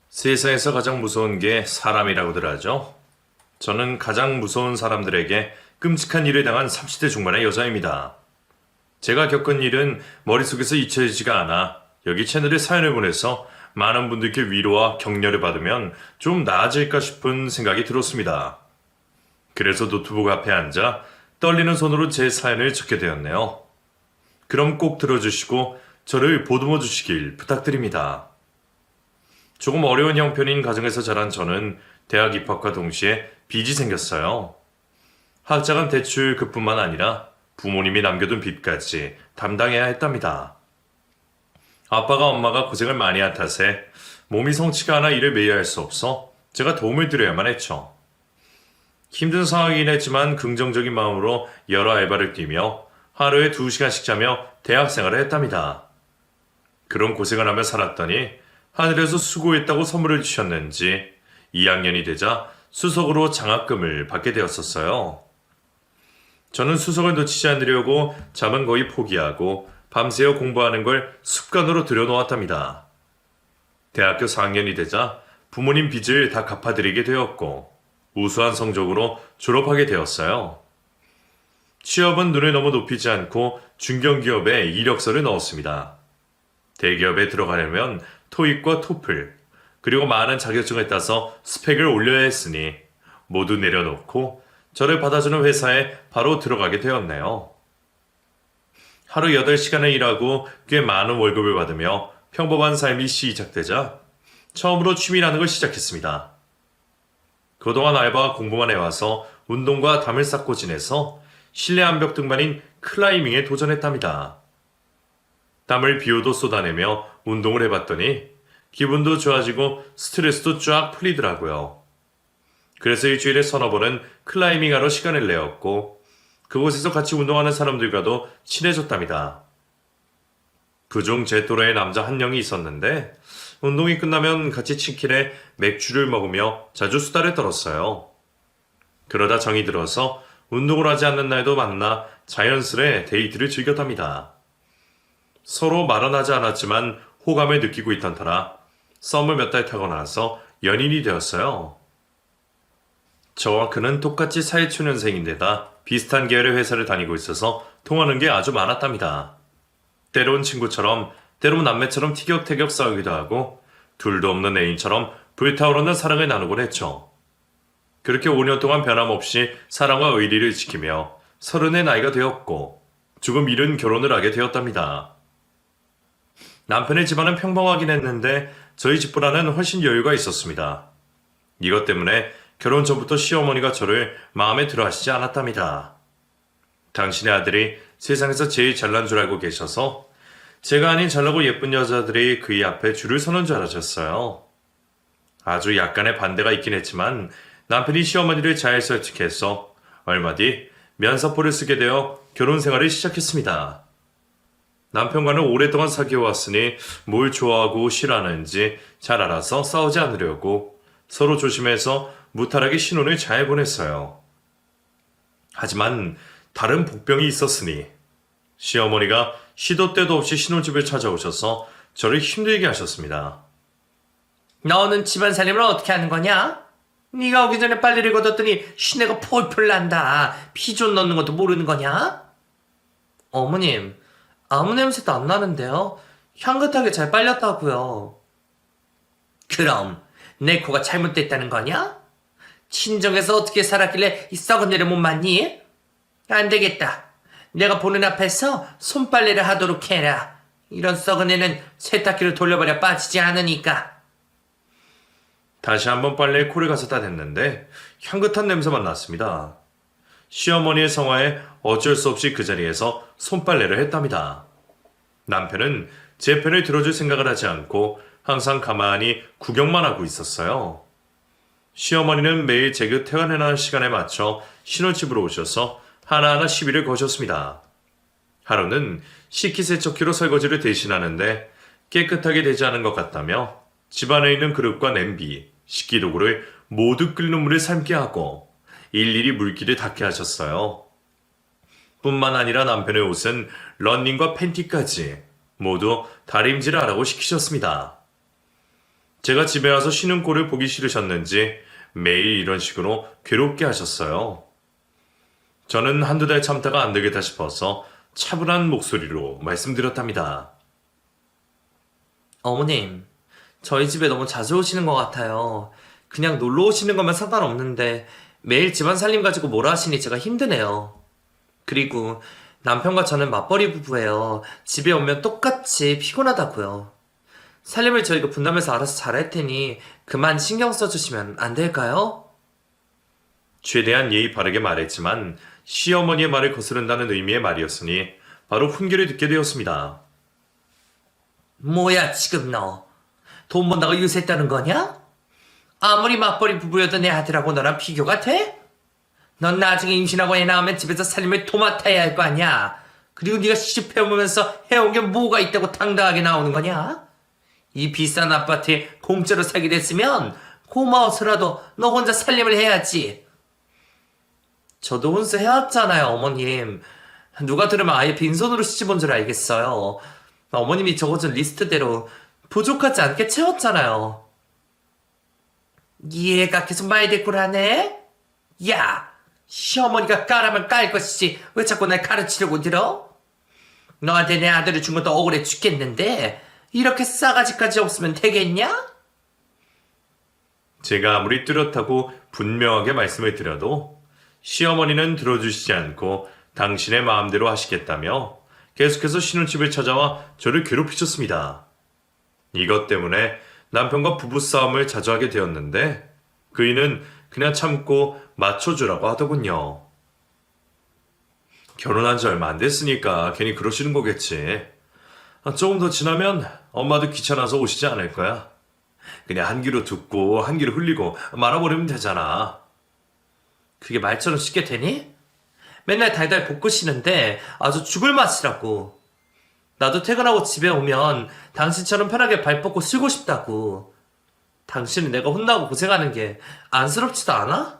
세상에서 가장 무서운 게 사람이라고들 하죠. 저는 가장 무서운 사람들에게 끔찍한 일을 당한 30대 중반의 여자입니다. 제가 겪은 일은 머릿속에서 잊혀지지가 않아 여기 채널에 사연을 보내서 많은 분들께 위로와 격려를 받으면 좀 나아질까 싶은 생각이 들었습니다. 그래서 노트북 앞에 앉아 떨리는 손으로 제 사연을 적게 되었네요. 그럼 꼭 들어주시고 저를 보듬어 주시길 부탁드립니다. 조금 어려운 형편인 가정에서 자란 저는 대학 입학과 동시에 빚이 생겼어요. 학자금 대출 그뿐만 아니라 부모님이 남겨둔 빚까지 담당해야 했답니다. 아빠가 엄마가 고생을 많이 한 탓에 몸이 성치가 않아 일을 매일 할 수 없어 제가 도움을 드려야만 했죠. 힘든 상황이긴 했지만 긍정적인 마음으로 여러 알바를 뛰며 하루에 2시간씩 자며 대학 생활을 했답니다. 그런 고생을 하며 살았더니 하늘에서 수고했다고 선물을 주셨는지 2학년이 되자 수석으로 장학금을 받게 되었었어요. 저는 수석을 놓치지 않으려고 잠은 거의 포기하고 밤새워 공부하는 걸 습관으로 들여놓았답니다. 대학교 4학년이 되자 부모님 빚을 다 갚아드리게 되었고 우수한 성적으로 졸업하게 되었어요. 취업은 눈을 너무 높이지 않고 중견기업에 이력서를 넣었습니다. 대기업에 들어가려면 토익과 토플, 그리고 많은 자격증을 따서 스펙을 올려야 했으니 모두 내려놓고 저를 받아주는 회사에 바로 들어가게 되었네요. 하루 8시간을 일하고 꽤 많은 월급을 받으며 평범한 삶이 시작되자 처음으로 취미라는 걸 시작했습니다. 그동안 알바와 공부만 해와서 운동과 담을 쌓고 지내서 실내 암벽 등반인 클라이밍에 도전했답니다. 땀을 비오도 쏟아내며 운동을 해봤더니 기분도 좋아지고 스트레스도 쫙 풀리더라고요. 그래서 일주일에 서너 번은 클라이밍하러 시간을 내었고 그곳에서 같이 운동하는 사람들과도 친해졌답니다. 그중 제 또래의 남자 한 명이 있었는데 운동이 끝나면 같이 치킨에 맥주를 먹으며 자주 수다를 떨었어요. 그러다 정이 들어서 운동을 하지 않는 날도 만나 자연스레 데이트를 즐겼답니다. 서로 말은 하지 않았지만 호감을 느끼고 있던 터라 썸을 몇 달 타고 나서 연인이 되었어요. 저와 그는 똑같이 사회초년생인데다 비슷한 계열의 회사를 다니고 있어서 통하는 게 아주 많았답니다. 때론 친구처럼 때론 남매처럼 티격태격 싸우기도 하고 둘도 없는 애인처럼 불타오르는 사랑을 나누곤 했죠. 그렇게 5년 동안 변함없이 사랑과 의리를 지키며 30의 나이가 되었고 조금 이른 결혼을 하게 되었답니다. 남편의 집안은 평범하긴 했는데 저희 집보다는 훨씬 여유가 있었습니다. 이것 때문에 결혼 전부터 시어머니가 저를 마음에 들어 하시지 않았답니다. 당신의 아들이 세상에서 제일 잘난 줄 알고 계셔서 제가 아닌 잘나고 예쁜 여자들이 그의 앞에 줄을 서는 줄 알았어요. 아주 약간의 반대가 있긴 했지만 남편이 시어머니를 잘 설득해서 얼마 뒤 면사포를 쓰게 되어 결혼 생활을 시작했습니다. 남편과는 오랫동안 사귀어왔으니 뭘 좋아하고 싫어하는지 잘 알아서 싸우지 않으려고 서로 조심해서 무탈하게 신혼을 잘 보냈어요. 하지만 다른 복병이 있었으니 시어머니가 시도 때도 없이 신혼집을 찾아오셔서 저를 힘들게 하셨습니다. 너는 집안 살림을 어떻게 하는 거냐? 네가 오기 전에 빨래를 걷었더니 시내가 폴폴 난다. 피 좀 넣는 것도 모르는 거냐? 어머님, 아무 냄새도 안 나는데요. 향긋하게 잘 빨렸다고요. 그럼 내 코가 잘못됐다는 거냐? 친정에서 어떻게 살았길래 이 썩은 애를 못 맞니? 안 되겠다. 내가 보는 앞에서 손빨래를 하도록 해라. 이런 썩은 애는 세탁기를 돌려버려 빠지지 않으니까. 다시 한번 빨래에 코를 가서 따냈는데 향긋한 냄새만 났습니다. 시어머니의 성화에 어쩔 수 없이 그 자리에서 손빨래를 했답니다. 남편은 제 편을 들어줄 생각을 하지 않고 항상 가만히 구경만 하고 있었어요. 시어머니는 매일 제그 퇴근하는 시간에 맞춰 신혼집으로 오셔서 하나하나 시비를 거셨습니다. 하루는 식기세척기로 설거지를 대신하는데 깨끗하게 되지 않은 것 같다며 집안에 있는 그릇과 냄비, 식기도구를 모두 끓는 물에 삶게 하고 일일이 물기를 닦게 하셨어요. 뿐만 아니라 남편의 옷은 러닝과 팬티까지 모두 다림질을 하라고 시키셨습니다. 제가 집에 와서 쉬는 꼴을 보기 싫으셨는지 매일 이런 식으로 괴롭게 하셨어요. 저는 한두 달 참다가 안 되겠다 싶어서 차분한 목소리로 말씀드렸답니다. 어머님, 저희 집에 너무 자주 오시는 것 같아요. 그냥 놀러 오시는 거면 상관없는데 매일 집안 살림 가지고 뭐라 하시니 제가 힘드네요. 그리고 남편과 저는 맞벌이 부부예요. 집에 오면 똑같이 피곤하다고요. 살림을 저희가 분담해서 알아서 잘할 테니 그만 신경 써주시면 안 될까요? 최대한 예의 바르게 말했지만 시어머니의 말을 거스른다는 의미의 말이었으니 바로 훈계를 듣게 되었습니다. 뭐야 지금 너? 돈 번다고 유세했다는 거냐? 아무리 맞벌이 부부여도 내 아들하고 너랑 비교가 돼? 넌 나중에 임신하고 애 낳으면 집에서 살림을 도맡아야 할 거 아니야. 그리고 네가 시집 해오면서 해온 게 뭐가 있다고 당당하게 나오는 거냐? 이 비싼 아파트에 공짜로 살게 됐으면 고마워서라도 너 혼자 살림을 해야지. 저도 혼자 해왔잖아요, 어머님. 누가 들으면 아예 빈손으로 시집 온 줄 알겠어요. 어머님이 적어준 리스트대로 부족하지 않게 채웠잖아요. 얘가 계속 말대꾸라네? 야, 시어머니가 까라면 깔 것이지 왜 자꾸 날 가르치려고 들어? 너한테 내 아들을 준 것도 억울해 죽겠는데 이렇게 싸가지까지 없으면 되겠냐? 제가 아무리 뚜렷하고 분명하게 말씀을 드려도 시어머니는 들어주시지 않고 당신의 마음대로 하시겠다며 계속해서 신혼집을 찾아와 저를 괴롭히셨습니다. 이것 때문에 남편과 부부싸움을 자주 하게 되었는데 그이는 그냥 참고 맞춰주라고 하더군요. 결혼한 지 얼마 안 됐으니까 괜히 그러시는 거겠지. 조금 더 지나면 엄마도 귀찮아서 오시지 않을 거야. 그냥 한 귀로 듣고 한 귀로 흘리고 말아버리면 되잖아. 그게 말처럼 쉽게 되니? 맨날 달달 볶고 쉬는데 아주 죽을 맛이라고. 나도 퇴근하고 집에 오면 당신처럼 편하게 발 뻗고 쉬고 싶다고. 당신은 내가 혼나고 고생하는 게 안쓰럽지도 않아?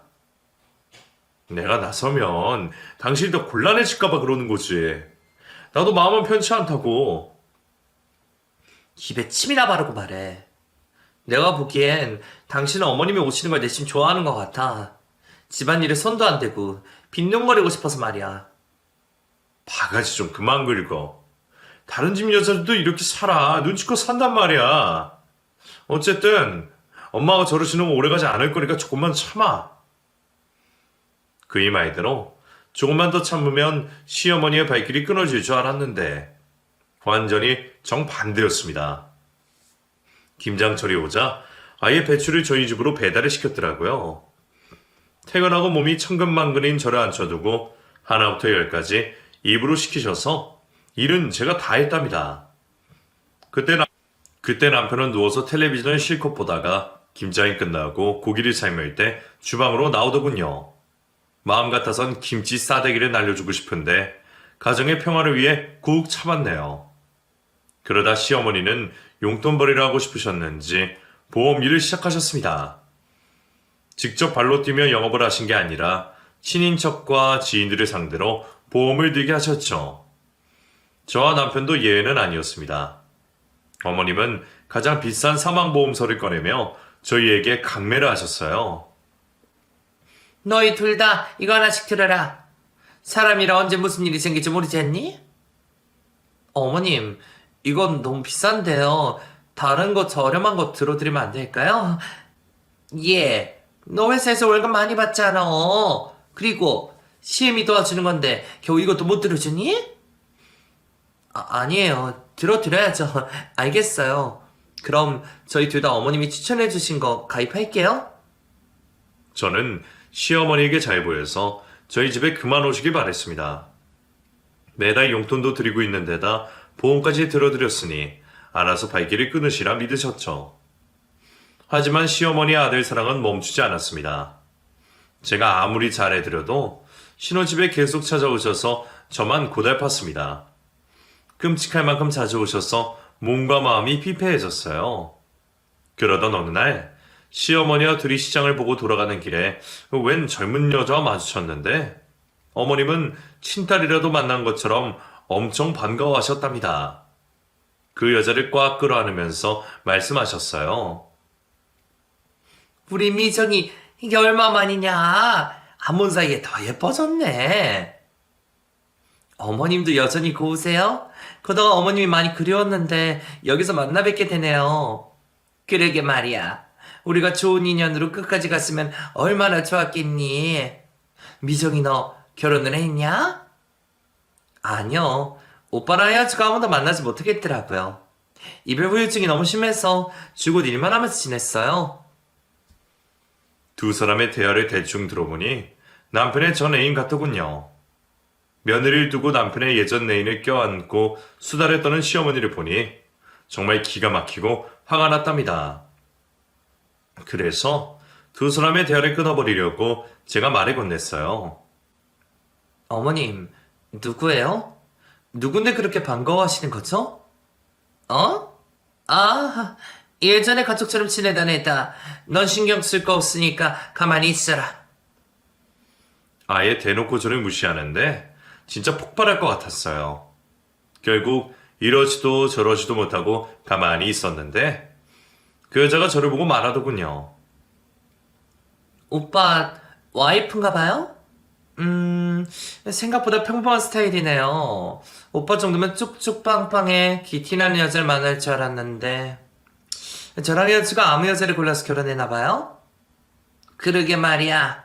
내가 나서면 당신이 더 곤란해질까봐 그러는 거지. 나도 마음은 편치 않다고. 입에 침이나 바르고 말해. 내가 보기엔 당신은 어머님이 오시는 걸 내심 좋아하는 것 같아. 집안일에 손도 안 대고 빈둥거리고 싶어서 말이야. 바가지 좀 그만 긁어. 다른 집 여자들도 이렇게 살아. 눈치껏 산단 말이야. 어쨌든 엄마가 저러시는 거 오래가지 않을 거니까 조금만 참아. 그의 말대로 조금만 더 참으면 시어머니의 발길이 끊어질 줄 알았는데 완전히 정반대였습니다. 김장철이 오자 아예 배추를 저희 집으로 배달을 시켰더라고요. 퇴근하고 몸이 천근만근인 저를 앉혀두고 하나부터 열까지 입으로 시키셔서 일은 제가 다 했답니다. 그때 남편은 누워서 텔레비전을 실컷 보다가 김장이 끝나고 고기를 삶을 때 주방으로 나오더군요. 마음 같아선 김치 싸대기를 날려주고 싶은데 가정의 평화를 위해 꾹 참았네요. 그러다 시어머니는 용돈벌이를 하고 싶으셨는지 보험 일을 시작하셨습니다. 직접 발로 뛰며 영업을 하신 게 아니라 친인척과 지인들을 상대로 보험을 들게 하셨죠. 저와 남편도 예외는 아니었습니다. 어머님은 가장 비싼 사망보험서를 꺼내며 저희에게 강매를 하셨어요. 너희 둘 다 이거 하나씩 들어라. 사람이라 언제 무슨 일이 생길지 모르지 않니? 어머님, 이건 너무 비싼데요. 다른 거 저렴한 거 들어드리면 안 될까요? 예, 너 회사에서 월급 많이 받잖아. 그리고 시엠이 도와주는 건데 겨우 이것도 못 들어주니? 아니에요. 들어드려야죠. 알겠어요. 그럼 저희 둘 다 어머님이 추천해주신 거 가입할게요. 저는 시어머니에게 잘 보여서 저희 집에 그만 오시길 바랬습니다. 매달 용돈도 드리고 있는 데다 보험까지 들어드렸으니 알아서 발길을 끊으시라 믿으셨죠. 하지만 시어머니의 아들 사랑은 멈추지 않았습니다. 제가 아무리 잘해드려도 신혼집에 계속 찾아오셔서 저만 고달팠습니다. 끔찍할 만큼 자주 오셔서 몸과 마음이 피폐해졌어요. 그러던 어느 날 시어머니와 둘이 시장을 보고 돌아가는 길에 웬 젊은 여자와 마주쳤는데 어머님은 친딸이라도 만난 것처럼 엄청 반가워하셨답니다. 그 여자를 꽉 끌어안으면서 말씀하셨어요. 우리 미정이 이게 얼마만이냐? 안 본 사이에 더 예뻐졌네. 어머님도 여전히 고우세요? 그동안 어머님이 많이 그리웠는데 여기서 만나 뵙게 되네요. 그러게 말이야. 우리가 좋은 인연으로 끝까지 갔으면 얼마나 좋았겠니? 미정이 너 결혼을 했냐? 아니요. 오빠랑 헤어지고 아무도 만나지 못하겠더라고요. 이별 후유증이 너무 심해서 죽을 일만 하면서 지냈어요. 두 사람의 대화를 대충 들어보니 남편의 전 애인 같더군요. 며느리를 두고 남편의 예전 애인을 껴안고 수다를 떠는 시어머니를 보니 정말 기가 막히고 화가 났답니다. 그래서 두 사람의 대화를 끊어버리려고 제가 말을 건넸어요. 어머님, 누구예요? 누군데 그렇게 반가워하시는 거죠? 어? 아, 예전에 가족처럼 지내던 애다. 넌 신경 쓸 거 없으니까 가만히 있어라. 아예 대놓고 저를 무시하는데 진짜 폭발할 것 같았어요. 결국 이러지도 저러지도 못하고 가만히 있었는데 그 여자가 저를 보고 말하더군요. 오빠, 와이프인가 봐요? 생각보다 평범한 스타일이네요. 오빠 정도면 쭉쭉 빵빵해 기티나는 여자를 만날 줄 알았는데 저랑 헤어지고 아무 여자를 골라서 결혼했나 봐요? 그러게 말이야.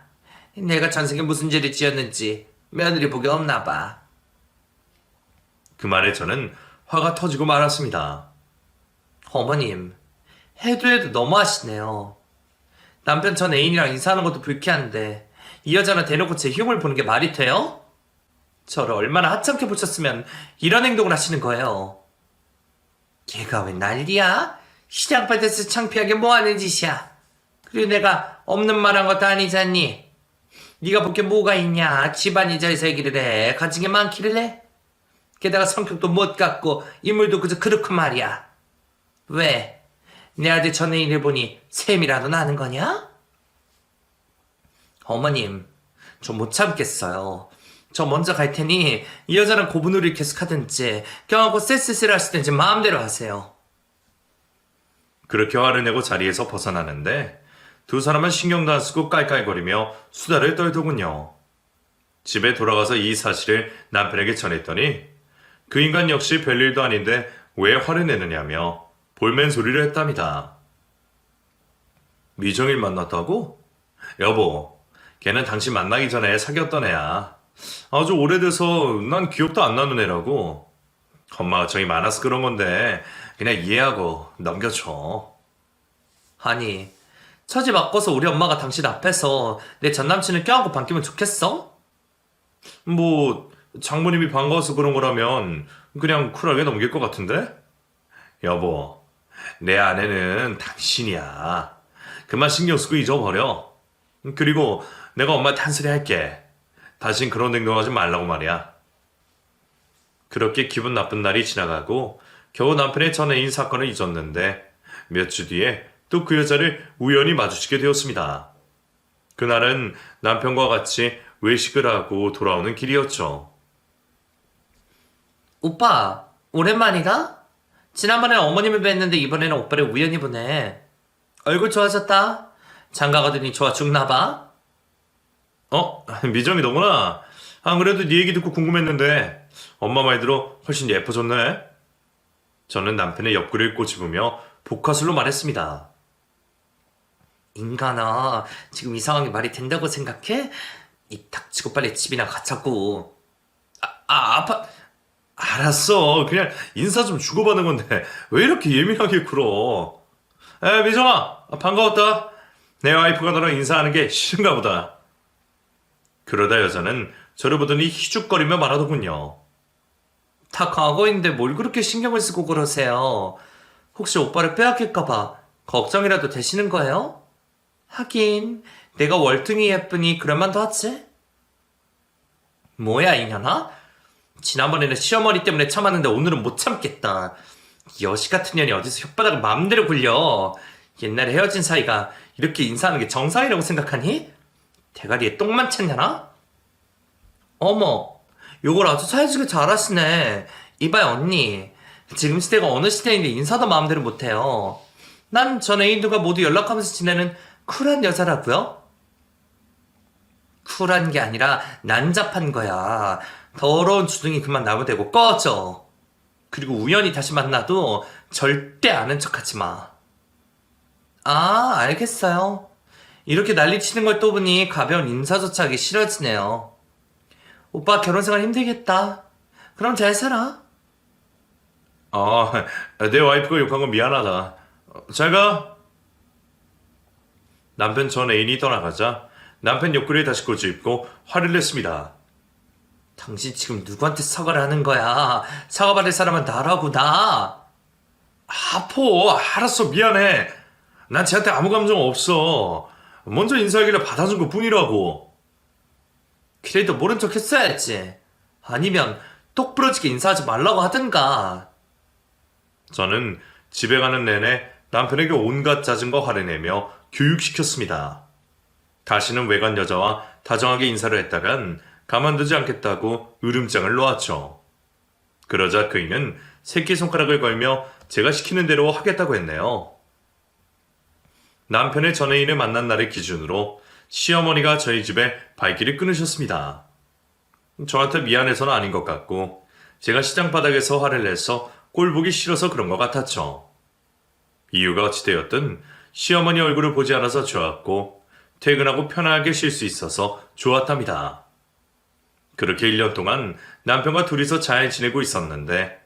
내가 전생에 무슨 죄를 지었는지 며느리 복이 없나 봐. 그 말에 저는 화가 터지고 말았습니다. 어머님, 해도 너무하시네요. 남편 전 애인이랑 인사하는 것도 불쾌한데 이 여자는 대놓고 제 흉을 보는 게 말이 돼요? 저를 얼마나 하찮게 보셨으면 이런 행동을 하시는 거예요. 걔가 왜 난리야? 시장밭에서 창피하게 뭐하는 짓이야? 그리고 내가 없는 말 한 것도 아니잖니? 네가 볼 게 뭐가 있냐? 집안이 잘 살기를 해. 가진 게 많기를 해. 게다가 성격도 못 갖고 인물도 그저 그렇고 말이야. 왜? 내 아들 전애인을 보니 셈이라도 나는 거냐? 어머님, 저 못 참겠어요. 저 먼저 갈 테니 이 여자랑 고분놀이를 계속하든지 껴안고 쎄쎄쎄를 하시든지 마음대로 하세요. 그렇게 화를 내고 자리에서 벗어나는데 두 사람은 신경도 안 쓰고 깔깔거리며 수다를 떨더군요. 집에 돌아가서 이 사실을 남편에게 전했더니 그 인간 역시 별일도 아닌데 왜 화를 내느냐며 볼멘 소리를 했답니다. 미정일 만났다고? 여보, 걔는 당신 만나기 전에 사귀었던 애야. 아주 오래돼서 난 기억도 안 나는 애라고. 엄마가 정이 많아서 그런 건데 그냥 이해하고 넘겨줘. 아니, 처지 바꿔서 우리 엄마가 당신 앞에서 내 전남친을 껴안고 반기면 좋겠어? 뭐 장모님이 반가워서 그런 거라면 그냥 쿨하게 넘길 것 같은데? 여보, 내 아내는 당신이야. 그만 신경 쓰고 잊어버려. 그리고 내가 엄마한테 한 소리 할게. 다신 그런 행동하지 말라고 말이야. 그렇게 기분 나쁜 날이 지나가고 겨우 남편의 전 애인 사건을 잊었는데 몇 주 뒤에 또 그 여자를 우연히 마주치게 되었습니다. 그날은 남편과 같이 외식을 하고 돌아오는 길이었죠. 오빠, 오랜만이다? 지난번에는 어머님을 뵀는데 이번에는 오빠를 우연히 보네. 얼굴 좋아졌다. 장가 가더니 좋아 죽나봐. 미정이 너구나. 안 그래도 네 얘기 듣고 궁금했는데 엄마 말대로 훨씬 예뻐졌네. 저는 남편의 옆구리를 꼬집으며 복화술로 말했습니다. 인간아, 지금 이 상황이 말이 된다고 생각해? 입 닥치고 빨리 집이나 가자고. 아파. 알았어. 그냥 인사 좀 주고받는 건데 왜 이렇게 예민하게 굴어. 미정아, 반가웠다. 내 와이프가 너랑 인사하는 게 싫은가 보다. 그러다 여자는 저를 보더니 희죽거리며 말하더군요. 다 과거인데 뭘 그렇게 신경을 쓰고 그러세요? 혹시 오빠를 빼앗길까봐 걱정이라도 되시는 거예요? 하긴 내가 월등히 예쁘니 그럴만도 하지. 뭐야 이년아? 지난번에는 시어머니 때문에 참았는데 오늘은 못 참겠다. 이 여시 같은 년이 어디서 혓바닥을 마음대로 굴려. 옛날에 헤어진 사이가 이렇게 인사하는 게 정상이라고 생각하니? 대가리에 똥만 찼냐나? 어머, 요걸 아주 사회주기 잘하시네. 이봐요 언니, 지금 시대가 어느 시대인데 인사도 마음대로 못해요. 난 전 애인들과 모두 연락하면서 지내는 쿨한 여자라고요? 쿨한 게 아니라 난잡한 거야. 더러운 주둥이 그만 나무대고 꺼져. 그리고 우연히 다시 만나도 절대 아는 척하지 마. 아, 알겠어요. 이렇게 난리치는 걸 또 보니 가벼운 인사조차 하기 싫어지네요. 오빠 결혼생활 힘들겠다. 그럼 잘 살아. 내 와이프가 욕한 건 미안하다. 잘 가. 남편 전 애인이 떠나가자 남편 옆구리에 다시 꼬집고 화를 냈습니다. 당신 지금 누구한테 사과를 하는 거야? 사과받을 사람은 나라고, 나. 아포, 알았어, 미안해. 난 쟤한테 아무 감정 없어. 먼저 인사하길래 받아준 것 뿐이라고. 그래도 모른 척 했어야지. 아니면 똑 부러지게 인사하지 말라고 하든가. 저는 집에 가는 내내 남편에게 온갖 짜증과 화를 내며 교육시켰습니다. 다시는 외간 여자와 다정하게 인사를 했다간 가만두지 않겠다고 으름장을 놓았죠. 그러자 그이는 새끼손가락을 걸며 제가 시키는 대로 하겠다고 했네요. 남편의 전애인을 만난 날을 기준으로 시어머니가 저희 집에 발길을 끊으셨습니다. 저한테 미안해서는 아닌 것 같고 제가 시장 바닥에서 화를 내서 꼴보기 싫어서 그런 것 같았죠. 이유가 어찌되었든 시어머니 얼굴을 보지 않아서 좋았고 퇴근하고 편하게 쉴 수 있어서 좋았답니다. 그렇게 1년 동안 남편과 둘이서 잘 지내고 있었는데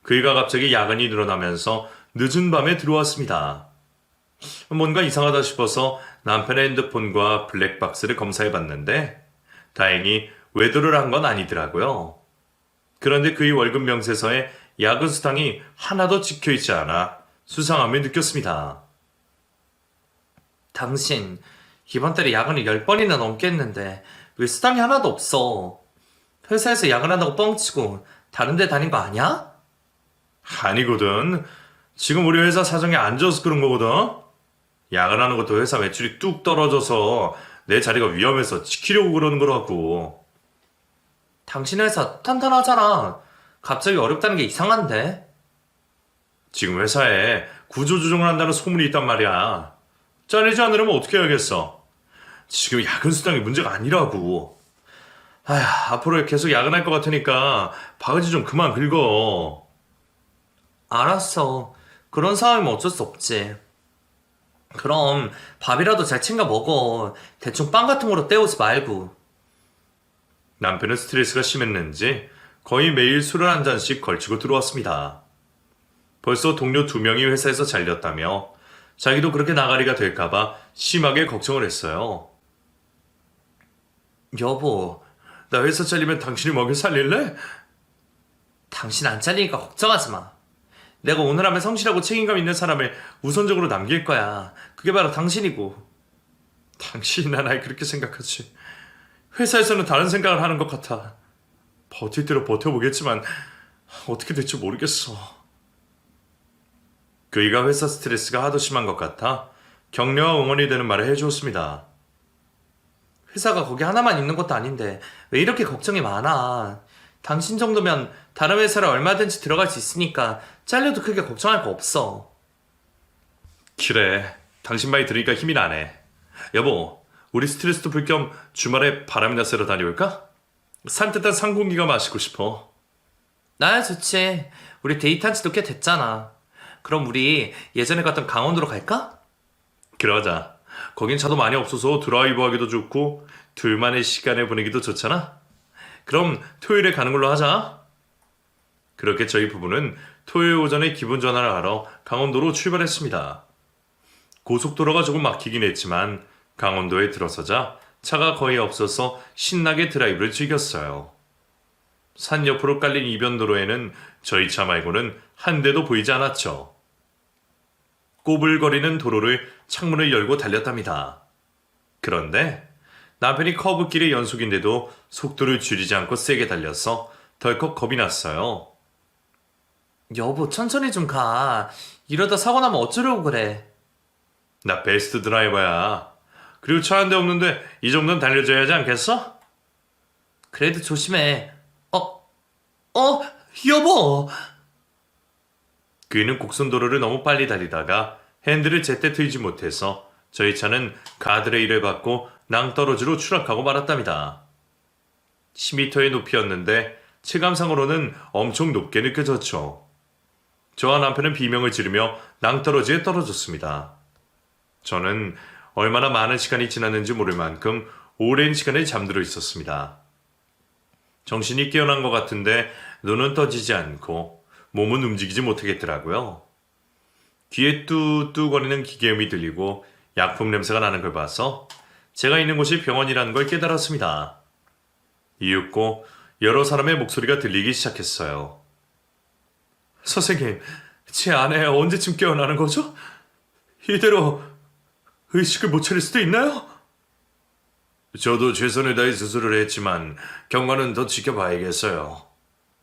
그이가 갑자기 야근이 늘어나면서 늦은 밤에 들어왔습니다. 뭔가 이상하다 싶어서 남편의 핸드폰과 블랙박스를 검사해봤는데 다행히 외도를 한 건 아니더라고요. 그런데 그의 월급 명세서에 야근 수당이 하나도 찍혀있지 않아 수상함을 느꼈습니다. 당신 이번 달에 야근을 10번이나 넘게 했는데 왜 수당이 하나도 없어? 회사에서 야근한다고 뻥치고 다른 데 다닌 거 아니야? 아니거든. 지금 우리 회사 사정이 안 좋아서 그런 거거든. 야근하는 것도 회사 매출이 뚝 떨어져서 내 자리가 위험해서 지키려고 그러는 거라고. 당신 회사 탄탄하잖아. 갑자기 어렵다는 게 이상한데? 지금 회사에 구조조정을 한다는 소문이 있단 말이야. 잘리지 않으려면 어떻게 해야겠어? 지금 야근 수당이 문제가 아니라고. 아휴, 앞으로 계속 야근할 것 같으니까 바가지 좀 그만 긁어. 알았어. 그런 상황이면 어쩔 수 없지. 그럼 밥이라도 잘 챙겨 먹어. 대충 빵 같은 거로 때우지 말고. 남편은 스트레스가 심했는지 거의 매일 술을 한 잔씩 걸치고 들어왔습니다. 벌써 동료 2명이 회사에서 잘렸다며 자기도 그렇게 나가리가 될까봐 심하게 걱정을 했어요. 여보, 나 회사 잘리면 당신이 먹여 살릴래? 당신 안 잘리니까 걱정하지 마. 내가 오늘 하면 성실하고 책임감 있는 사람을 우선적으로 남길 거야. 그게 바로 당신이고. 당신이나 날 그렇게 생각하지. 회사에서는 다른 생각을 하는 것 같아. 버틸 대로 버텨보겠지만 어떻게 될지 모르겠어. 그이가 회사 스트레스가 하도 심한 것 같아 격려와 응원이 되는 말을 해주었습니다. 회사가 거기 하나만 있는 것도 아닌데 왜 이렇게 걱정이 많아. 당신 정도면 다른 회사를 얼마든지 들어갈 수 있으니까 잘려도 크게 걱정할 거 없어. 그래, 당신 말이 들으니까 힘이 나네. 여보, 우리 스트레스도 풀 겸 주말에 바람이나 쐬러 다녀올까? 산뜻한 상공기가 마시고 싶어. 나야 좋지. 우리 데이트한 지도 꽤 됐잖아. 그럼 우리 예전에 갔던 강원도로 갈까? 그러자. 거긴 차도 많이 없어서 드라이브 하기도 좋고 둘만의 시간을 보내기도 좋잖아. 그럼 토요일에 가는 걸로 하자. 그렇게 저희 부부는 토요일 오전에 기분 전환을 하러 강원도로 출발했습니다. 고속도로가 조금 막히긴 했지만 강원도에 들어서자 차가 거의 없어서 신나게 드라이브를 즐겼어요. 산 옆으로 깔린 이변도로에는 저희 차 말고는 한 대도 보이지 않았죠. 꼬불거리는 도로를 창문을 열고 달렸답니다. 그런데 남편이 커브길의 연속인데도 속도를 줄이지 않고 세게 달려서 덜컥 겁이 났어요. 여보, 천천히 좀 가. 이러다 사고 나면 어쩌려고 그래. 나 베스트 드라이버야. 그리고 차 한 대 없는데 이 정도는 달려줘야 하지 않겠어? 그래도 조심해. 여보! 그이는 곡선도로를 너무 빨리 달리다가 핸들을 제때 틀지 못해서 저희 차는 가드레일을 받고 낭떠러지로 추락하고 말았답니다. 10m의 높이였는데 체감상으로는 엄청 높게 느껴졌죠. 저와 남편은 비명을 지르며 낭떠러지에 떨어졌습니다. 저는 얼마나 많은 시간이 지났는지 모를 만큼 오랜 시간을 잠들어 있었습니다. 정신이 깨어난 것 같은데 눈은 떠지지 않고 몸은 움직이지 못하겠더라고요. 귀에 뚜뚜거리는 기계음이 들리고 약품 냄새가 나는 걸 봐서 제가 있는 곳이 병원이라는 걸 깨달았습니다. 이윽고 여러 사람의 목소리가 들리기 시작했어요. 선생님, 제 아내 언제쯤 깨어나는 거죠? 이대로 의식을 못 차릴 수도 있나요? 저도 최선을 다해 수술을 했지만 경과는 더 지켜봐야겠어요.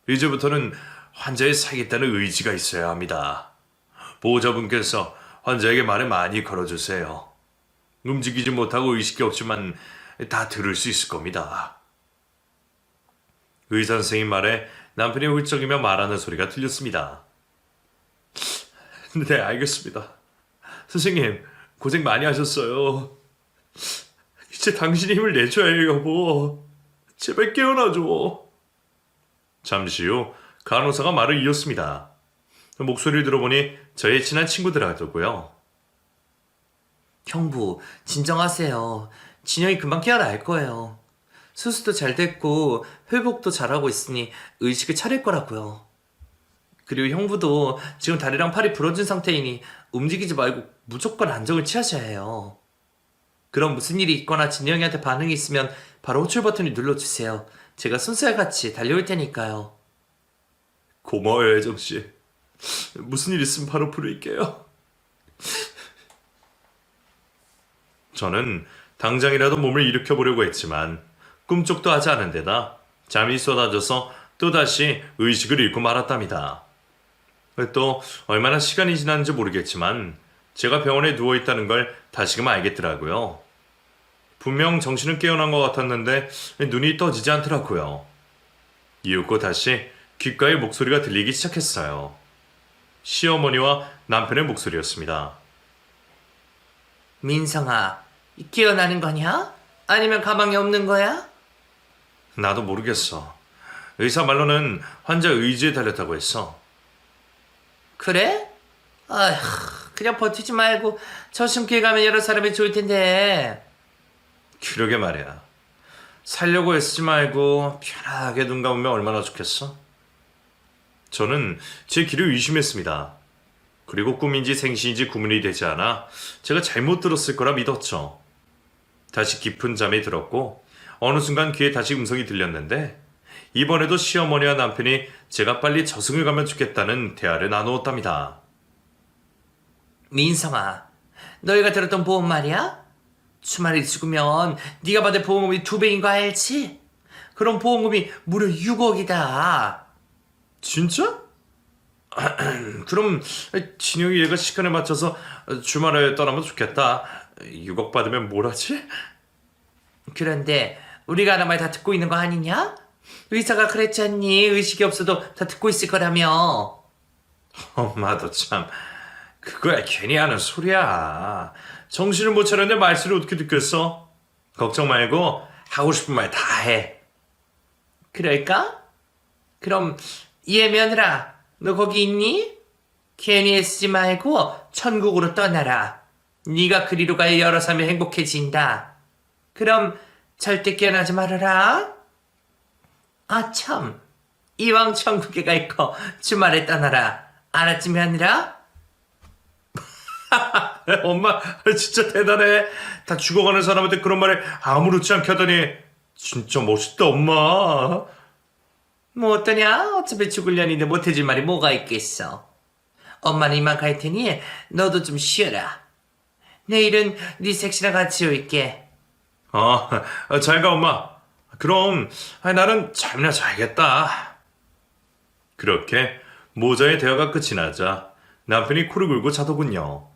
이제부터는 환자의 살겠다는 의지가 있어야 합니다. 보호자분께서 환자에게 말을 많이 걸어주세요. 움직이지 못하고 의식이 없지만 다 들을 수 있을 겁니다. 의사 선생님 말에 남편이 훌쩍이며 말하는 소리가 들렸습니다. 네, 알겠습니다. 선생님, 고생 많이 하셨어요. 이제 당신이 힘을 내줘야 해요, 여보. 제발 깨어나줘. 잠시 후 간호사가 말을 이었습니다. 목소리를 들어보니 저의 친한 친구들하더고요. 형부, 진정하세요. 진영이 금방 깨어날 거예요. 수술도 잘 됐고 회복도 잘하고 있으니 의식을 차릴 거라고요. 그리고 형부도 지금 다리랑 팔이 부러진 상태이니 움직이지 말고 무조건 안정을 취하셔야 해요. 그럼 무슨 일이 있거나 진영이한테 반응이 있으면 바로 호출 버튼을 눌러주세요. 제가 순살같이 달려올 테니까요. 고마워요, 혜정씨. 무슨 일 있으면 바로 부를게요. 저는 당장이라도 몸을 일으켜보려고 했지만 꿈쩍도 하지 않은 데다 잠이 쏟아져서 또다시 의식을 잃고 말았답니다. 또 얼마나 시간이 지났는지 모르겠지만 제가 병원에 누워있다는 걸 다시금 알겠더라고요. 분명 정신은 깨어난 것 같았는데 눈이 떠지지 않더라고요. 이윽고 다시 귓가에 목소리가 들리기 시작했어요. 시어머니와 남편의 목소리였습니다. 민성아, 깨어나는 거냐? 아니면 가방에 없는 거야? 나도 모르겠어. 의사 말로는 환자 의지에 달렸다고 했어. 그래? 아휴, 그냥 버티지 말고 저승길 가면 여러 사람이 좋을 텐데. 그러게 말이야. 살려고 애쓰지 말고 편하게 눈 감으면 얼마나 좋겠어? 저는 제 귀를 의심했습니다. 그리고 꿈인지 생시인지 구분이 되지 않아 제가 잘못 들었을 거라 믿었죠. 다시 깊은 잠에 들었고 어느 순간 귀에 다시 음성이 들렸는데 이번에도 시어머니와 남편이 제가 빨리 저승을 가면 좋겠다는 대화를 나누었답니다. 민성아, 너희가 들었던 보험 말이야? 주말에 죽으면 네가 받을 보험금이 2배인 거 알지? 그럼 보험금이 무려 6억이다. 진짜? 그럼 진영이 얘가 시간에 맞춰서 주말에 떠나면 좋겠다. 6억 받으면 뭘 하지? 그런데 우리가 하는 말 다 듣고 있는 거 아니냐? 의사가 그랬잖니. 의식이 없어도 다 듣고 있을 거라며. 엄마도 참 그거야 괜히 하는 소리야. 정신을 못 차렸는데 말소리 어떻게 듣겠어? 걱정 말고 하고 싶은 말 다 해. 그럴까? 그럼 얘 며느라, 너 거기 있니? 괜히 애쓰지 말고 천국으로 떠나라. 네가 그리로 가야 여러 삶이 행복해진다. 그럼 절대 깨어나지 말아라. 아 참, 이왕 천국에 갈 거 주말에 떠나라. 알았지 며느라? 엄마 진짜 대단해. 다 죽어가는 사람한테 그런 말을 아무렇지 않게 하다니 진짜 멋있다 엄마. 뭐 어떠냐? 어차피 죽으려는데 못해줄 말이 뭐가 있겠어. 엄마는 이만 갈 테니 너도 좀 쉬어라. 내일은 네 섹시랑 같이 올게. 잘 가 엄마. 그럼 나는 잠이나 자야겠다. 그렇게 모자의 대화가 끝이 나자 남편이 코를 골고 자더군요.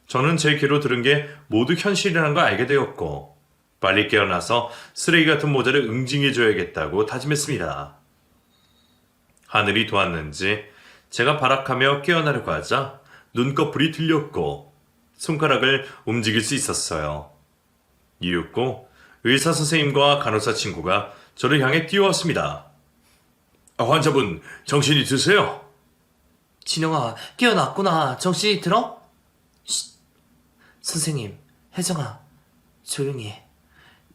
저는 제 귀로 들은 게 모두 현실이라는 걸 알게 되었고 빨리 깨어나서 쓰레기 같은 모자를 응징해줘야겠다고 다짐했습니다. 하늘이 도왔는지 제가 발악하며 깨어나려고 하자 눈꺼풀이 들렸고 손가락을 움직일 수 있었어요. 이윽고 의사 선생님과 간호사 친구가 저를 향해 뛰어왔습니다. 환자분, 정신이 드세요? 진영아, 깨어났구나. 정신이 들어? 쉿. 선생님, 혜정아, 조용히 해.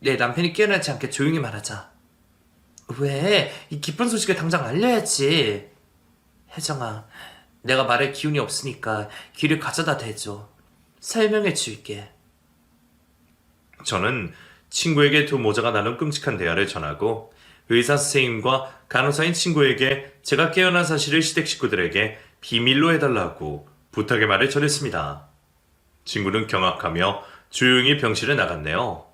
내 남편이 깨어나지 않게 조용히 말하자. 왜? 이 기쁜 소식을 당장 알려야지. 혜정아, 내가 말할 기운이 없으니까 귀를 가져다 대줘. 설명해 줄게. 저는 친구에게 두 모자가 나눈 끔찍한 대화를 전하고 의사 선생님과 간호사인 친구에게 제가 깨어난 사실을 시댁 식구들에게 비밀로 해달라고 부탁의 말을 전했습니다. 친구는 경악하며 조용히 병실에 나갔네요.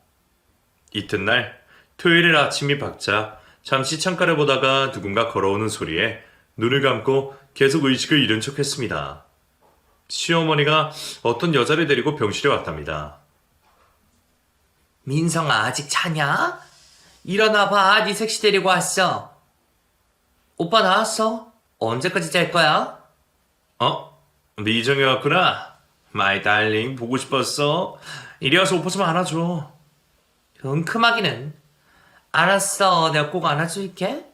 이튿날 토요일 아침이 밝자 잠시 창가를 보다가 누군가 걸어오는 소리에 눈을 감고 계속 의식을 잃은 척했습니다. 시어머니가 어떤 여자를 데리고 병실에 왔답니다. 민성아, 아직 자냐? 일어나봐. 네 색시 데리고 왔어. 오빠 나왔어? 언제까지 잘 거야? 미정이 왔구나. 마이 달링 보고 싶었어. 이리 와서 오빠 좀 안아줘. 은큼하기는. 알았어. 내가 꼭 안아줄게.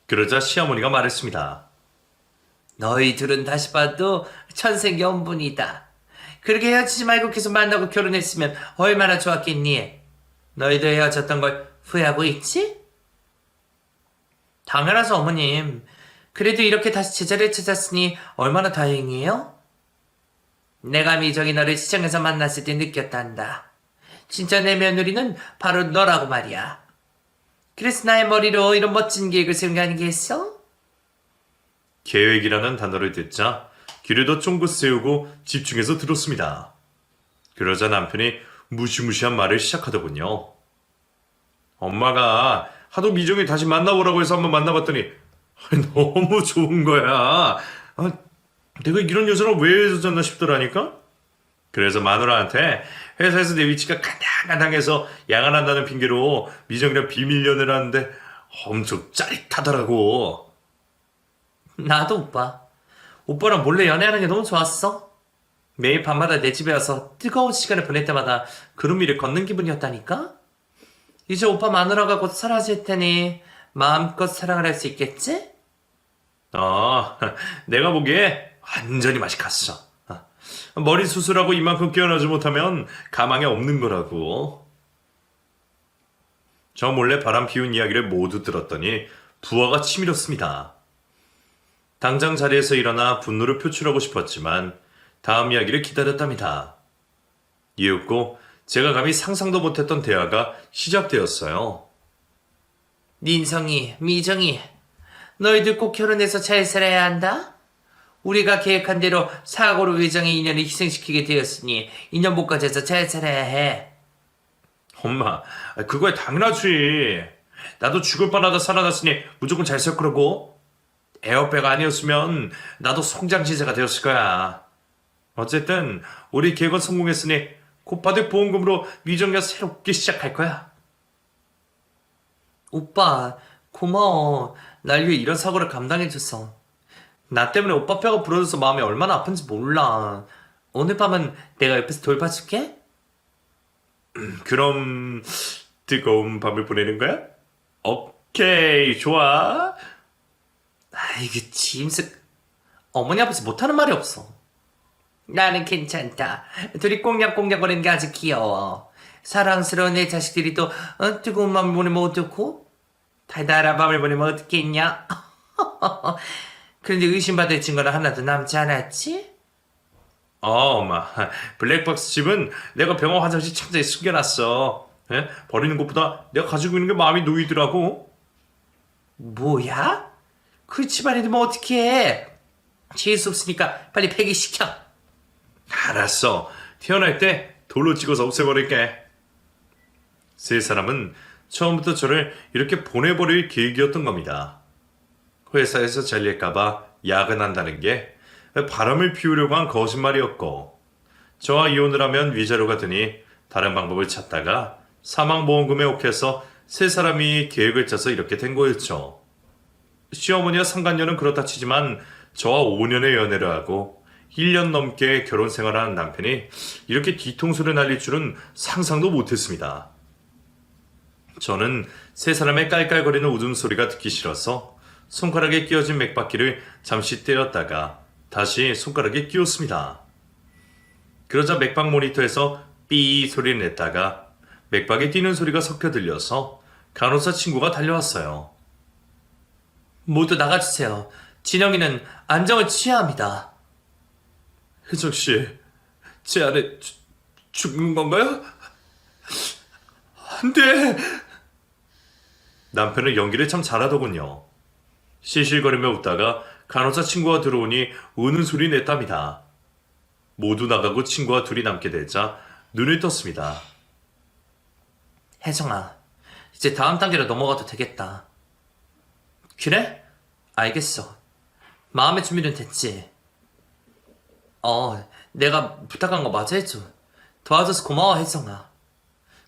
그러자 시어머니가 말했습니다. 너희 둘은 다시 봐도 천생연분이다. 그렇게 헤어지지 말고 계속 만나고 결혼했으면 얼마나 좋았겠니? 너희도 헤어졌던 걸 후회하고 있지? 당연하죠, 어머님. 그래도 이렇게 다시 제자리를 찾았으니 얼마나 다행이에요? 내가 미정이 너를 시장에서 만났을 때 느꼈단다. 진짜 내 며느리는 바로 너라고 말이야. 그래서 나의 머리로 이런 멋진 계획을 세운 게 아니겠어? 계획이라는 단어를 듣자 귀를 더 쫑긋 세우고 집중해서 들었습니다. 그러자 남편이 무시무시한 말을 시작하더군요. 엄마가 하도 미정이 다시 만나보라고 해서 한번 만나봤더니 너무 좋은 거야. 내가 이런 여자랑 왜 헤어졌나 싶더라니까? 그래서 마누라한테 회사에서 내 위치가 간당간당해서 양안한다는 핑계로 미정이랑 비밀 연애를 하는데 엄청 짜릿하더라고. 나도 오빠. 오빠랑 몰래 연애하는 게 너무 좋았어. 매일 밤마다 내 집에 와서 뜨거운 시간을 보낼 때마다 구름 위를 걷는 기분이었다니까? 이제 오빠 마누라가 곧 사라질 테니 마음껏 사랑을 할 수 있겠지? 내가 보기에 완전히 맛이 갔어. 머리 수술하고 이만큼 깨어나지 못하면 가망이 없는 거라고. 저 몰래 바람 피운 이야기를 모두 들었더니 부하가 치밀었습니다. 당장 자리에서 일어나 분노를 표출하고 싶었지만 다음 이야기를 기다렸답니다. 이윽고 제가 감히 상상도 못했던 대화가 시작되었어요. 민성이, 미정이, 너희들 꼭 결혼해서 잘 살아야 한다? 우리가 계획한 대로 사고로 외장의 인연을 희생시키게 되었으니 인연 못 가져서 잘 살아야 해. 엄마, 그거야 당연하지. 나도 죽을 뻔하다 살아났으니 무조건 잘 살 거라고. 에어백 아니었으면 나도 송장시세가 되었을 거야. 어쨌든 우리 계획은 성공했으니 곧 받을 보험금으로 미정이가 새롭게 시작할 거야. 오빠, 고마워. 날 위해 이런 사고를 감당해줘서. 나 때문에 오빠 뼈가 부러져서 마음이 얼마나 아픈지 몰라. 오늘 밤은 내가 옆에서 돌봐줄게? 그럼 뜨거운 밤을 보내는 거야? 오케이, 좋아. 아이고, 짐승. 어머니 앞에서 못하는 말이 없어. 나는 괜찮다. 둘이 꽁냥꽁냥거리는 게 아주 귀여워. 사랑스러운 내 자식들이 또 뜨거운 밤을 보내면 어떡고? 달달한 밤을 보내면 어떡겠냐? 그런데 의심받을 증거는 하나도 남지 않았지? 엄마, 블랙박스 집은 내가 병원 화장실 창자에 숨겨놨어. 버리는 것보다 내가 가지고 있는 게 마음이 놓이더라고. 뭐야? 그 집안에 뭐 어떡해? 재수 없으니까 빨리 폐기시켜. 알았어. 태어날 때 돌로 찍어서 없애버릴게. 세 사람은 처음부터 저를 이렇게 보내버릴 계획이었던 겁니다. 회사에서 잘릴까봐 야근한다는 게 바람을 피우려고 한 거짓말이었고, 저와 이혼을 하면 위자료가 드니 다른 방법을 찾다가 사망보험금에 옥해서 세 사람이 계획을 짜서 이렇게 된 거였죠. 시어머니와 상간녀는 그렇다 치지만 저와 5년의 연애를 하고 1년 넘게 결혼 생활한 남편이 이렇게 뒤통수를 날릴 줄은 상상도 못했습니다. 저는 세 사람의 깔깔거리는 웃음소리가 듣기 싫어서 손가락에 끼워진 맥바퀴를 잠시 떼었다가 다시 손가락에 끼웠습니다. 그러자 맥박 모니터에서 삐 소리를 냈다가 맥박에 뛰는 소리가 섞여 들려서 간호사 친구가 달려왔어요. 모두 나가주세요. 진영이는 안정을 취해야 합니다. 혜정씨, 제 아내 죽는 건가요? 안 돼! 남편은 연기를 참 잘하더군요. 실실거리며 웃다가 간호사 친구가 들어오니 우는 소리 냈답니다. 모두 나가고 친구와 둘이 남게 되자 눈을 떴습니다. 혜정아, 이제 다음 단계로 넘어가도 되겠다. 그래? 알겠어. 마음의 준비는 됐지? 내가 부탁한 거 마저 해줘. 도와줘서 고마워, 혜정아.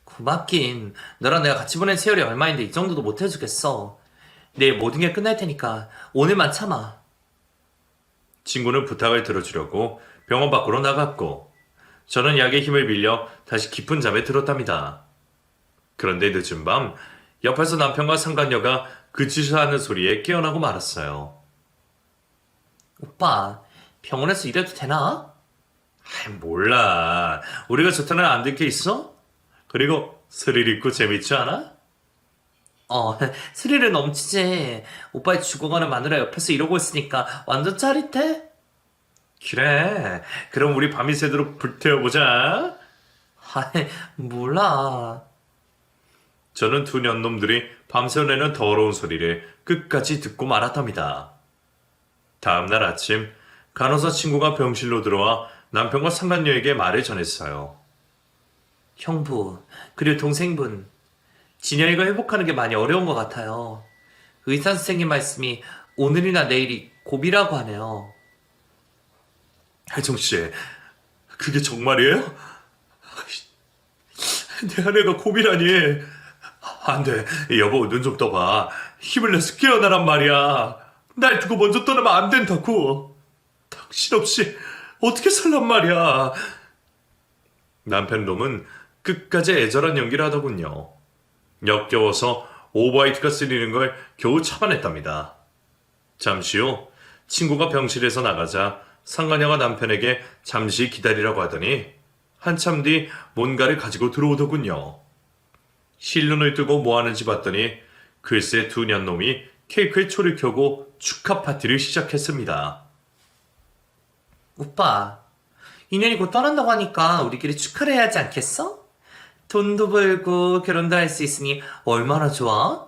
고맙긴. 너랑 내가 같이 보낸 세월이 얼마인데 이 정도도 못 해주겠어. 내일 모든 게 끝날 테니까 오늘만 참아. 친구는 부탁을 들어주려고 병원 밖으로 나갔고 저는 약의 힘을 빌려 다시 깊은 잠에 들었답니다. 그런데 늦은 밤 옆에서 남편과 상간녀가 그 짓을 하는 소리에 깨어나고 말았어요. 오빠, 병원에서 일해도 되나? 몰라. 우리가 좋다는 안 될 게 있어? 그리고 스릴 있고 재밌지 않아? 스릴은 넘치지. 오빠의 죽어가는 마누라 옆에서 이러고 있으니까 완전 짜릿해? 그래. 그럼 우리 밤이 새도록 불태워보자. 몰라. 저는 두 년놈들이 밤새 내는 더러운 소리를 끝까지 듣고 말았답니다. 다음날 아침 간호사 친구가 병실로 들어와 남편과 상간녀에게 말을 전했어요. 형부, 그리고 동생분, 진영이가 회복하는 게 많이 어려운 것 같아요. 의사 선생님 말씀이 오늘이나 내일이 고비라고 하네요. 혜정씨, 그게 정말이에요? 내 아내가 고비라니. 안 돼. 여보, 눈 좀 떠봐. 힘을 내서 깨어나란 말이야. 날 두고 먼저 떠나면 안 된다고. 당신 없이 어떻게 살란 말이야. 남편 놈은 끝까지 애절한 연기를 하더군요. 역겨워서 오버화이트가 쓰리는 걸 겨우 참아냈답니다. 잠시 후 친구가 병실에서 나가자 상간녀가 남편에게 잠시 기다리라고 하더니 한참 뒤 뭔가를 가지고 들어오더군요. 실눈을 뜨고 뭐하는지 봤더니 글쎄 두 년놈이 케이크에 초를 켜고 축하 파티를 시작했습니다. 오빠, 인연이 곧 떠난다고 하니까 우리끼리 축하를 해야 하지 않겠어? 돈도 벌고 결혼도 할 수 있으니 얼마나 좋아?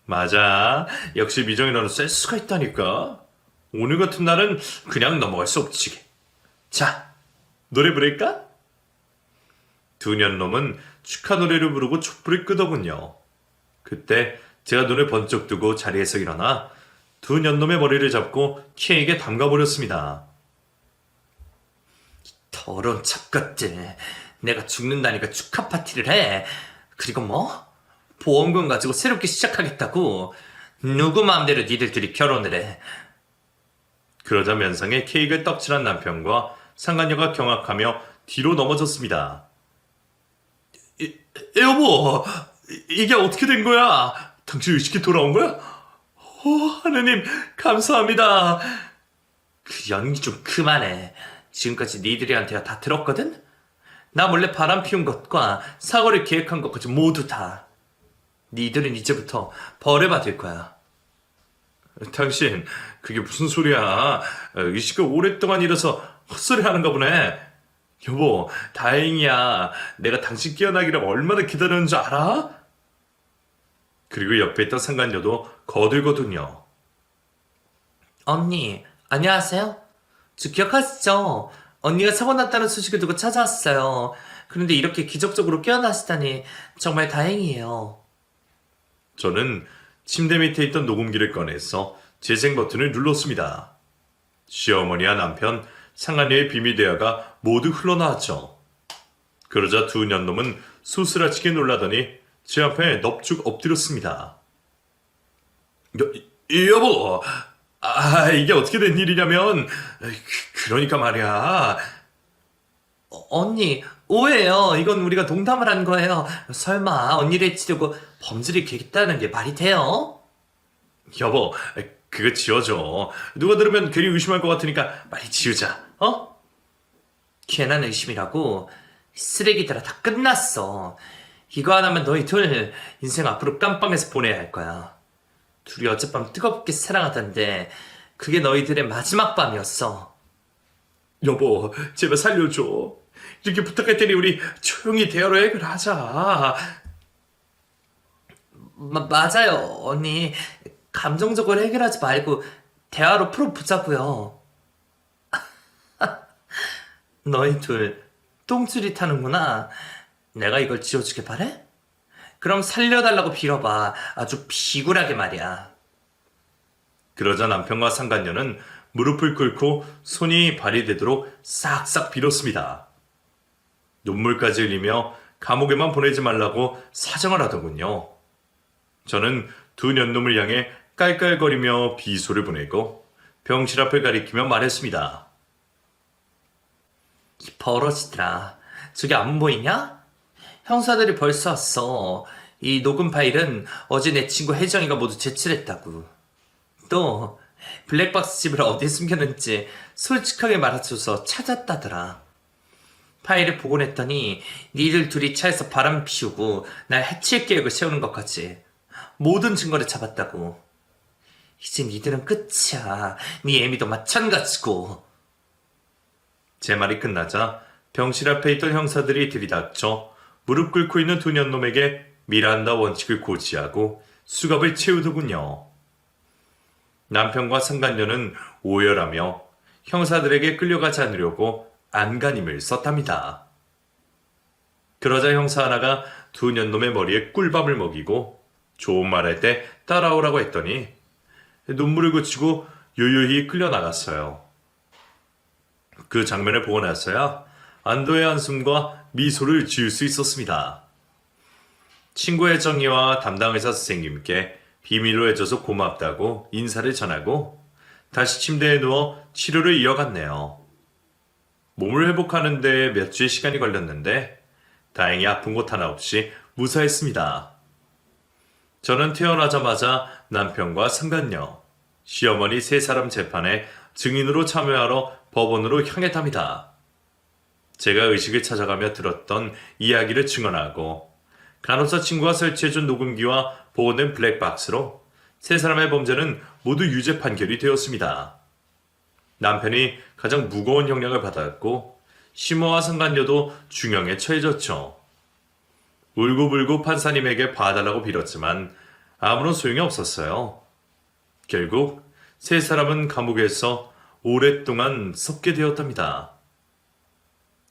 맞아. 역시 미정이 너는 센스가 있다니까. 오늘 같은 날은 그냥 넘어갈 수 없지. 자, 노래 부를까? 두 년놈은 축하 노래를 부르고 촛불을 끄더군요. 그때 제가 눈을 번쩍 뜨고 자리에서 일어나 두 년놈의 머리를 잡고 케이크에 담가버렸습니다. 더러운 잡것들. 내가 죽는다니까 축하 파티를 해. 그리고 뭐? 보험금 가지고 새롭게 시작하겠다고. 누구 마음대로 니들 둘이 결혼을 해. 그러자 면상에 케이크를 떡칠한 남편과 상간녀가 경악하며 뒤로 넘어졌습니다. 여보, 이게 어떻게 된 거야? 당신 의식이 돌아온 거야? 하느님, 감사합니다. 그 연기 좀 그만해. 지금까지 니들이한테가 다 들었거든? 나 몰래 바람 피운 것과 사고를 계획한 것까지 모두 다. 니들은 이제부터 벌을 받을 거야. 당신, 그게 무슨 소리야? 의식을 오랫동안 잃어서 헛소리 하는가 보네. 여보, 다행이야. 내가 당신 깨어나기를 얼마나 기다렸는 줄 알아? 그리고 옆에 있던 상간녀도 거들거든요. 언니, 안녕하세요? 저 기억하시죠? 언니가 사고 났다는 소식을 듣고 찾아왔어요. 그런데 이렇게 기적적으로 깨어나시다니 정말 다행이에요. 저는 침대 밑에 있던 녹음기를 꺼내서 재생 버튼을 눌렀습니다. 시어머니와 남편, 상간녀의 비밀 대화가 모두 흘러나왔죠. 그러자 두 년놈은 수스라치게 놀라더니 제 앞에 넙죽 엎드렸습니다. 여보, 이게 어떻게 된 일이냐면 그러니까 말이야. 언니, 오해요. 이건 우리가 농담을 한 거예요. 설마 언니를 해치려고 범죄를 계획했다는 게 말이 돼요? 여보, 그거 지워줘. 누가 들으면 괜히 의심할 것 같으니까 빨리 지우자. 어? 괜한 의심이라고. 쓰레기들아, 다 끝났어. 이거 하나면 너희 둘 인생 앞으로 깜빵에서 보내야 할 거야. 둘이 어젯밤 뜨겁게 사랑하던데 그게 너희들의 마지막 밤이었어. 여보, 제발 살려줘. 이렇게 부탁할 테니 우리 조용히 대화로 해결하자. 맞아요, 언니. 감정적으로 해결하지 말고 대화로 풀어보자고요. 너희 둘 똥줄이 타는구나. 내가 이걸 지워주길 바래? 그럼 살려달라고 빌어봐. 아주 비굴하게 말이야. 그러자 남편과 상간녀는 무릎을 꿇고 손이 발이 되도록 싹싹 빌었습니다. 눈물까지 흘리며 감옥에만 보내지 말라고 사정을 하더군요. 저는 두 년놈을 향해 깔깔거리며 비소를 보내고 병실 앞을 가리키며 말했습니다. 이 버러지들아, 저기 안 보이냐? 형사들이 벌써 왔어. 이 녹음 파일은 어제 내 친구 혜정이가 모두 제출했다고. 또 블랙박스 집을 어디에 숨겼는지 솔직하게 말해줘서 찾았다더라. 파일을 복원했더니 니들 둘이 차에서 바람 피우고 날 해칠 계획을 세우는 것까지 모든 증거를 잡았다고. 이제 니들은 끝이야. 니 애미도 마찬가지고. 제 말이 끝나자 병실 앞에 있던 형사들이 들이닥쳐 무릎 꿇고 있는 두 년놈에게 미란다 원칙을 고지하고 수갑을 채우더군요. 남편과 상간녀는 오열하며 형사들에게 끌려가지 않으려고 안간힘을 썼답니다. 그러자 형사 하나가 두 년놈의 머리에 꿀밤을 먹이고 좋은 말할 때 따라오라고 했더니 눈물을 그치고 요요히 끌려나갔어요. 그 장면을 보고 나서야 안도의 한숨과 미소를 지을 수 있었습니다. 친구의 정의와 담당 의사 선생님께 비밀로 해줘서 고맙다고 인사를 전하고 다시 침대에 누워 치료를 이어갔네요. 몸을 회복하는 데 몇 주의 시간이 걸렸는데 다행히 아픈 곳 하나 없이 무사했습니다. 저는 태어나자마자 남편과 상간녀, 시어머니 세 사람 재판에 증인으로 참여하러 법원으로 향했답니다. 제가 의식을 찾아가며 들었던 이야기를 증언하고 간호사 친구가 설치해준 녹음기와 보호된 블랙박스로 세 사람의 범죄는 모두 유죄 판결이 되었습니다. 남편이 가장 무거운 형량을 받았고 시모와 상간녀도 중형에 처해졌죠. 울고불고 판사님에게 봐달라고 빌었지만 아무런 소용이 없었어요. 결국 세 사람은 감옥에서 오랫동안 썩게 되었답니다.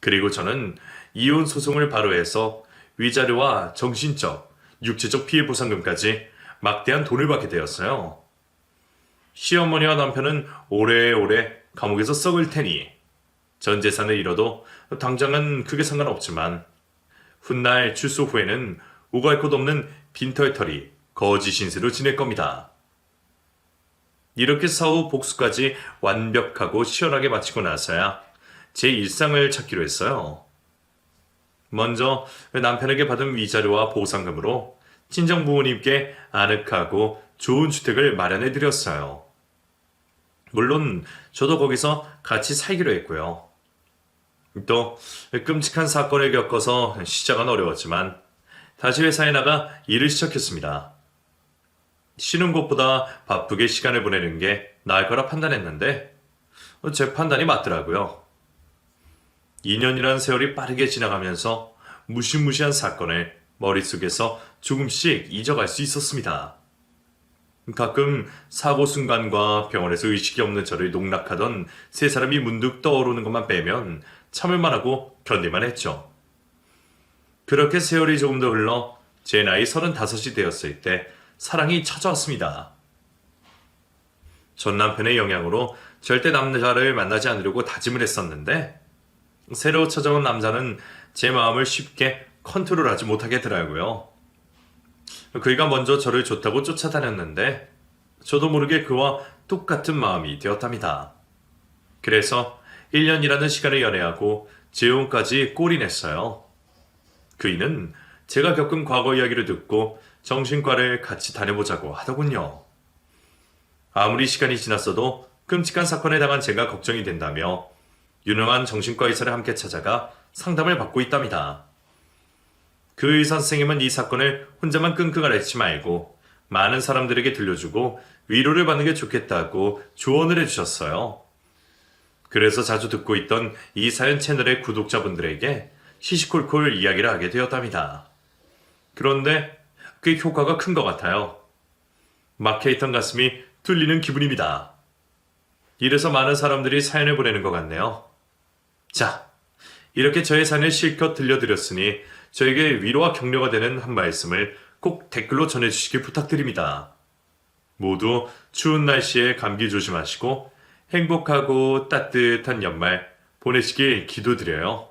그리고 저는 이혼 소송을 바로해서 위자료와 정신적, 육체적 피해 보상금까지 막대한 돈을 받게 되었어요. 시어머니와 남편은 오래오래 감옥에서 썩을 테니 전 재산을 잃어도 당장은 크게 상관없지만 훗날 출소 후에는 오갈 곳 없는 빈털터리 거지 신세로 지낼 겁니다. 이렇게 사후 복수까지 완벽하고 시원하게 마치고 나서야 제 일상을 찾기로 했어요. 먼저 남편에게 받은 위자료와 보상금으로 친정 부모님께 아늑하고 좋은 주택을 마련해 드렸어요. 물론 저도 거기서 같이 살기로 했고요. 또 끔찍한 사건을 겪어서 시작은 어려웠지만 다시 회사에 나가 일을 시작했습니다. 쉬는 것보다 바쁘게 시간을 보내는 게 나을 거라 판단했는데 제 판단이 맞더라고요. 2년이라는 세월이 빠르게 지나가면서 무시무시한 사건을 머릿속에서 조금씩 잊어갈 수 있었습니다. 가끔 사고 순간과 병원에서 의식이 없는 저를 농락하던 세 사람이 문득 떠오르는 것만 빼면 참을만 하고 견딜만 했죠. 그렇게 세월이 조금 더 흘러 제 나이 35이 되었을 때 사랑이 찾아왔습니다. 전 남편의 영향으로 절대 남자를 만나지 않으려고 다짐을 했었는데 새로 찾아온 남자는 제 마음을 쉽게 컨트롤하지 못하겠더라고요. 그이가 먼저 저를 좋다고 쫓아다녔는데 저도 모르게 그와 똑같은 마음이 되었답니다. 그래서 1년이라는 시간을 연애하고 재혼까지 골인했어요. 그이는 제가 겪은 과거 이야기를 듣고 정신과를 같이 다녀보자고 하더군요. 아무리 시간이 지났어도 끔찍한 사건에 당한 제가 걱정이 된다며 유능한 정신과 의사를 함께 찾아가 상담을 받고 있답니다. 그 의사 선생님은 이 사건을 혼자만 끙끙 앓지 말고 많은 사람들에게 들려주고 위로를 받는 게 좋겠다고 조언을 해주셨어요. 그래서 자주 듣고 있던 이 사연 채널의 구독자분들에게 시시콜콜 이야기를 하게 되었답니다. 그런데 꽤 효과가 큰 것 같아요. 막혀있던 가슴이 뚫리는 기분입니다. 이래서 많은 사람들이 사연을 보내는 것 같네요. 자, 이렇게 저의 사연을 실컷 들려드렸으니 저에게 위로와 격려가 되는 한 말씀을 꼭 댓글로 전해주시길 부탁드립니다. 모두 추운 날씨에 감기 조심하시고 행복하고 따뜻한 연말 보내시길 기도드려요.